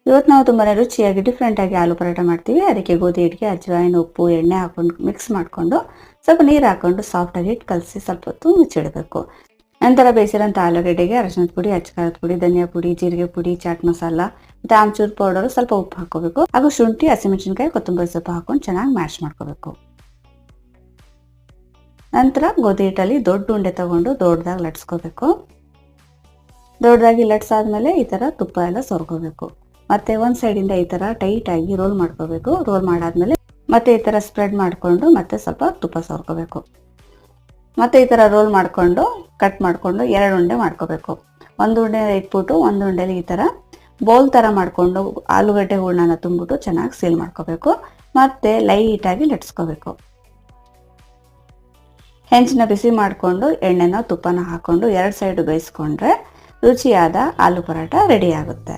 ಇವತ್ತು ನಾವು ತುಂಬಾ ರುಚಿಯಾಗಿ ಡಿಫ್ರೆಂಟಾಗಿ ಆಲೂ ಪರೋಟ ಮಾಡ್ತೀವಿ. ಅದಕ್ಕೆ ಗೋಧಿ ಹಿಟ್ಟಿಗೆ ಅಜ್ವಾಯಿನ, ಉಪ್ಪು, ಎಣ್ಣೆ ಹಾಕೊಂಡು ಮಿಕ್ಸ್ ಮಾಡಿಕೊಂಡು ಸ್ವಲ್ಪ ನೀರು ಹಾಕೊಂಡು ಸಾಫ್ಟಾಗಿ ಹಿಟ್ಟು ಕಲಸಿ ಸ್ವಲ್ಪ ಹೊತ್ತು ಮುಚ್ಚಿಡಬೇಕು. ನಂತರ ಬೇಯಿಸಿರೋಂಥ ಆಲೂಗಡ್ಡೆಗೆ ಅರಶಿನದ ಪುಡಿ, ಅಚ್ಚಕಾರದ ಪುಡಿ, ಧನಿಯಾ ಪುಡಿ, ಜೀರಿಗೆ ಪುಡಿ, ಚಾಟ್ ಮಸಾಲ ಮತ್ತು ಆಮ್ಚೂರ್ ಪೌಡರು, ಸ್ವಲ್ಪ ಉಪ್ಪು ಹಾಕೋಬೇಕು. ಹಾಗೂ ಶುಂಠಿ, ಹಸಿಮೆಣಸಿನಕಾಯಿ, ಕೊತ್ತಂಬರಿ ಸೊಪ್ಪು ಹಾಕೊಂಡು ಚೆನ್ನಾಗಿ ಮ್ಯಾಶ್ ಮಾಡ್ಕೋಬೇಕು. ನಂತರ ಗೋಧಿ ಹಿಟ್ಟಲ್ಲಿ ದೊಡ್ಡ ಉಂಡೆ ತಗೊಂಡು ದೊಡ್ಡದಾಗಿ ಲಟ್ಸ್ಕೋಬೇಕು. ದೊಡ್ಡದಾಗಿ ಲಟ್ಸಾದ್ಮೇಲೆ ಈ ಥರ ತುಪ್ಪ ಎಲ್ಲ ಸೋರ್ಕೋಬೇಕು. ಮತ್ತೆ ಒಂದು ಸೈಡಿಂದ ಈ ಥರ ಟೈಟಾಗಿ ರೋಲ್ ಮಾಡ್ಕೋಬೇಕು. ರೋಲ್ ಮಾಡಾದ್ಮೇಲೆ ಮತ್ತೆ ಈ ಥರ ಸ್ಪ್ರೆಡ್ ಮಾಡಿಕೊಂಡು ಮತ್ತೆ ಸ್ವಲ್ಪ ತುಪ್ಪ ಸೋರ್ಕೋಬೇಕು. ಮತ್ತೆ ಈ ಥರ ರೋಲ್ ಮಾಡಿಕೊಂಡು ಕಟ್ ಮಾಡಿಕೊಂಡು 2 ಉಂಡೆ ಮಾಡ್ಕೋಬೇಕು. ಒಂದು ಉಂಡೆ ಇಟ್ಬಿಟ್ಟು ಒಂದು ಉಂಡೆಲಿ ಈ ಥರ ಬೌಲ್ ಥರ ಮಾಡಿಕೊಂಡು ಆಲೂಗಡ್ಡೆ ಹೂರ್ಣನ ತುಂಬಿಟ್ಟು ಚೆನ್ನಾಗಿ ಸೀಲ್ ಮಾಡ್ಕೋಬೇಕು. ಮತ್ತೆ ಲೈಟಾಗಿ ಲಟ್ಸ್ಕೋಬೇಕು. ಹೆಂಚನ್ನ ಬಿಸಿ ಮಾಡಿಕೊಂಡು ಎಣ್ಣೆನ ತುಪ್ಪನ ಹಾಕ್ಕೊಂಡು 2 ಸೈಡು ಬೇಯಿಸ್ಕೊಂಡ್ರೆ ರುಚಿಯಾದ ಆಲೂ ಪರೋಟ ರೆಡಿ ಆಗುತ್ತೆ.